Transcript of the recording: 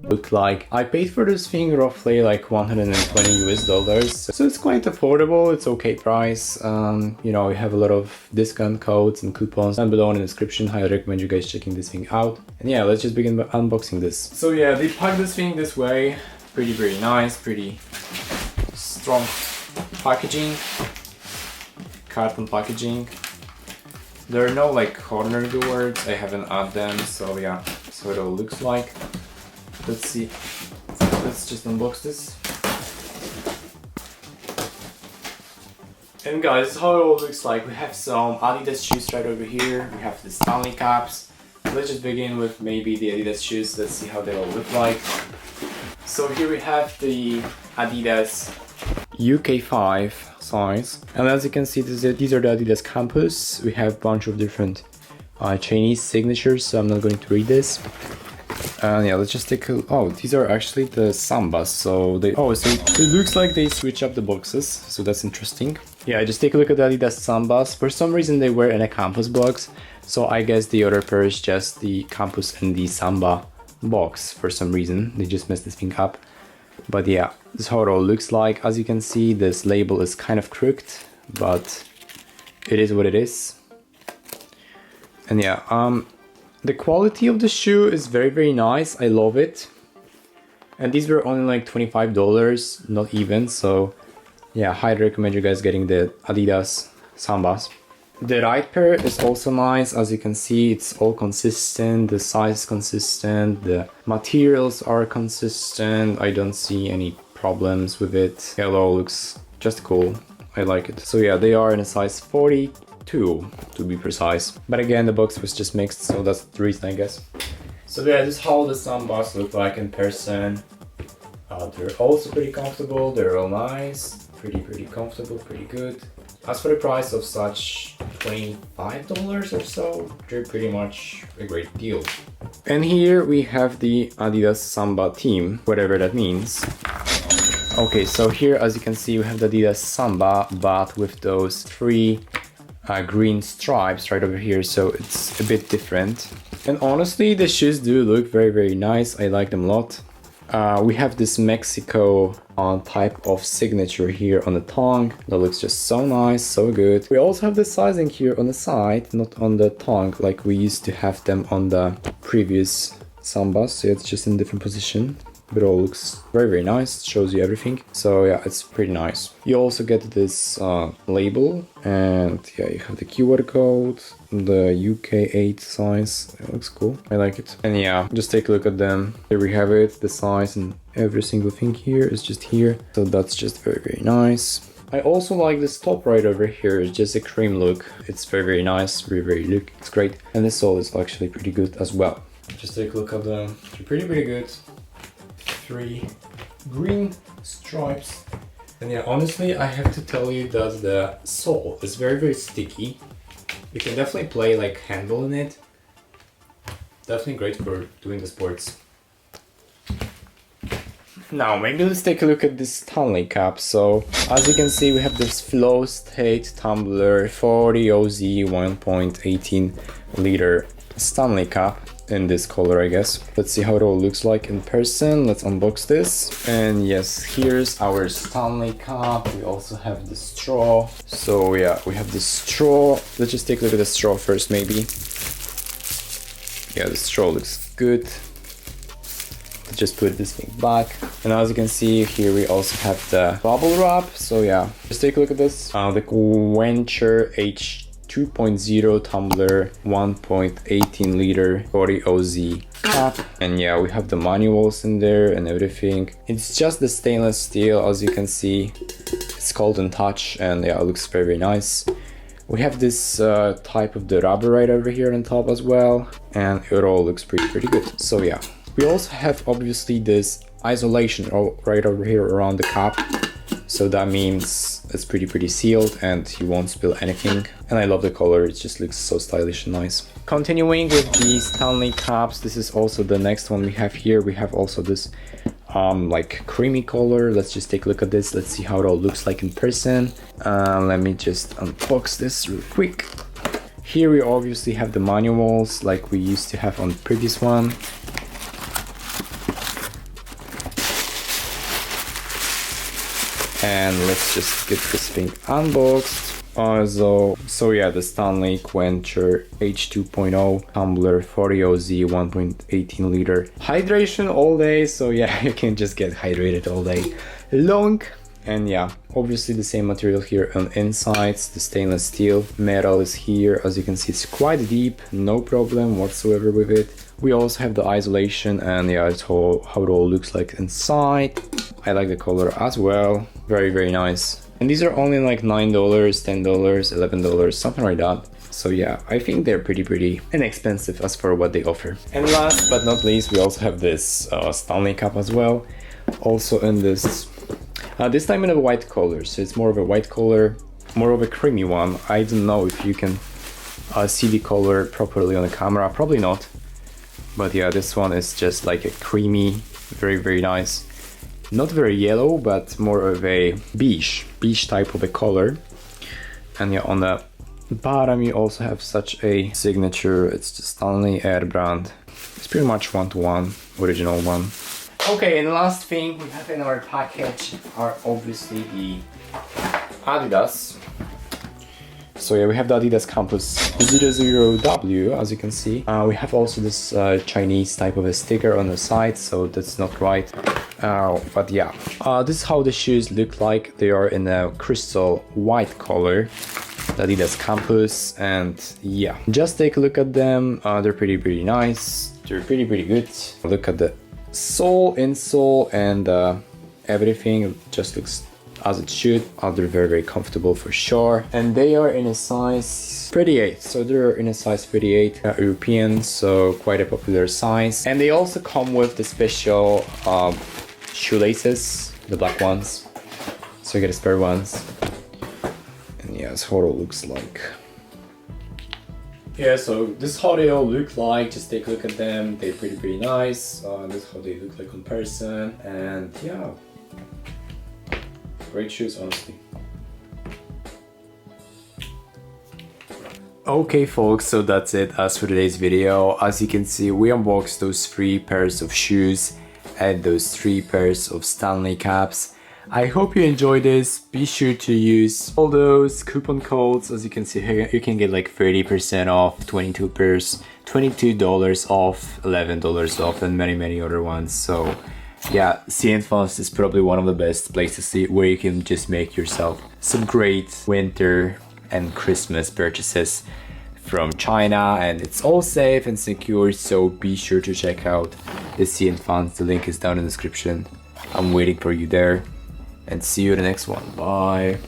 Look like. I paid for this thing roughly like $120 US, so it's quite affordable. It's okay price. You know, we have a lot of discount codes and coupons down below in the description. Highly recommend you guys checking this thing out. And yeah, let's just begin by unboxing this. So yeah, they pack this thing this way. Pretty nice, pretty strong packaging, carton packaging. There are no like corner doors. I haven't added them, so yeah, that's what it all looks like. Let's see. Let's just unbox this. And guys, this is how it all looks like. We have some Adidas shoes right over here. We have the Stanley Cups. Let's just begin with maybe the Adidas shoes. Let's see how they all look like. So here we have the Adidas UK 5 size. And as you can see, these are the Adidas Campus. We have a bunch of different Chinese signatures, so I'm not going to read this. And yeah, let's just take a... Oh, these are actually the Sambas, so they... Oh, so it looks like they switch up the boxes, so that's interesting. Yeah, just take a look at the Adidas Sambas. For some reason they were in a Campus box, so I guess the other pair is just the Campus and the Samba box. For some reason, they just messed this thing up. But yeah, this is how it all looks like. As you can see, this label is kind of crooked, but it is what it is. And yeah, the quality of the shoe is very nice. I love it. And these were only like $25, not even. So yeah, highly recommend you guys getting the Adidas Sambas. The right pair is also nice. As you can see, it's all consistent. The size is consistent. The materials are consistent. I don't see any problems with it. It all looks just cool. I like it. So yeah, they are in a size 42 to be precise. But again, the box was just mixed, so that's the reason, I guess. So yeah, this is how the Sambas look like in person. They're also pretty comfortable. They're all nice. Pretty comfortable, pretty good. As for the price of such $25 or so, they're pretty much a great deal. And here we have the Adidas Samba team, whatever that means. Okay, so here, as you can see, we have the Adidas Samba, but with those three green stripes right over here, so it's a bit different. And honestly, the shoes do look very nice. I like them a lot. We have this Mexico type of signature here on the tongue. That looks just so nice, so good. We also have the sizing here on the side, not on the tongue like we used to have them on the previous Sambas. So it's just in a different position. But it all looks very nice, shows you everything. So yeah, it's pretty nice. You also get this label, and yeah, you have the QR code, the UK 8 size. It looks cool, I like it. And yeah, just take a look at them. Here we have it, the size and every single thing here is just here. So that's just very nice. I also like this top right over here. It's just a cream look. It's very nice, very look. It's great. And this sole is actually pretty good as well. Just take a look at them. They're pretty good. Three green stripes. And yeah, honestly, I have to tell you that the sole is very sticky. You can definitely play like handball in it. Definitely great for doing the sports. Now maybe let's take a look at this Stanley Cup. So as you can see, we have this Flow State Tumbler 40 OZ 1.18 liter Stanley Cup in this color, I guess. Let's see how it all looks like in person. Let's unbox this. And yes, here's our Stanley Cup. We also have the straw. So yeah, we have the straw. Let's just take a look at the straw first, maybe. Yeah, the straw looks good. Let's just put this thing back. And as you can see, here we also have the bubble wrap. So yeah, just take a look at this. The Venture H 2.0 tumbler 1.18 liter 40 OZ cup. And yeah, we have the manuals in there and everything. It's just the stainless steel, as you can see. It's Golden Touch, and yeah, it looks very nice. We have this type of the rubber right over here on top as well, and it all looks pretty good. So yeah, we also have obviously this isolation right over here around the cup. So that means it's pretty sealed and you won't spill anything. And I love the color, it just looks so stylish and nice. Continuing with the Stanley Cups, this is also the next one we have here. We have also this like creamy color. Let's just take a look at this. Let's see how it all looks like in person. Let me just unbox this real quick. Here we obviously have the manuals like we used to have on the previous one. And let's just get this thing unboxed. So yeah, the Stanley Quencher H2.0 tumbler 40OZ 1.18 liter. Hydration all day, so yeah, you can just get hydrated all day long. And yeah, obviously the same material here on insides. The stainless steel metal is here. As you can see, it's quite deep, no problem whatsoever with it. We also have the isolation, and yeah, it's how it all looks like inside. I like the color as well, very nice. And these are only like $9, $10, $11, something like that. So yeah, I think they're pretty inexpensive as for what they offer. And last but not least, we also have this Stanley Cup as well. Also in this time in a white color, so it's more of a white color, more of a creamy one. I don't know if you can see the color properly on the camera, probably not. But yeah, this one is just like a creamy, very nice. Not very yellow, but more of a beige type of a color. And yeah, on the bottom you also have such a signature. It's the Stanley Air brand. It's pretty much one-to-one, original one. Okay, and the last thing we have in our package are obviously the Adidas. So yeah, we have the Adidas Campus 00W, as you can see. We have also this Chinese type of a sticker on the side, so that's not right. But yeah, this is how the shoes look like. They are in a crystal white color, the Adidas Campus, and yeah, just take a look at them. They're pretty nice. They're pretty good. Look at the sole, insole, and everything just looks as it should. They're very comfortable for sure, and they are in a size 38. So they're in a size 38 European, so quite a popular size. And they also come with the special shoelaces, the black ones, so you get a spare ones. And yeah, that's how it all looks like. Yeah, so this is how they all look like. Just take a look at them. They're pretty nice. This is how they look like in person, and yeah, great shoes, honestly. Okay folks, so that's it as for today's video. As you can see, we unboxed those 3 pairs of shoes and those 3 pairs of Stanley Caps. I hope you enjoyed this. Be sure to use all those coupon codes. As you can see here, you can get like 30% off, 22 pairs, $22 off, $11 off, and many other ones. So yeah, CNFans is probably one of the best places where you can just make yourself some great winter and Christmas purchases from China, and it's all safe and secure, so be sure to check out the CNFans. The link is down in the description. I'm waiting for you there, and see you in the next one. Bye.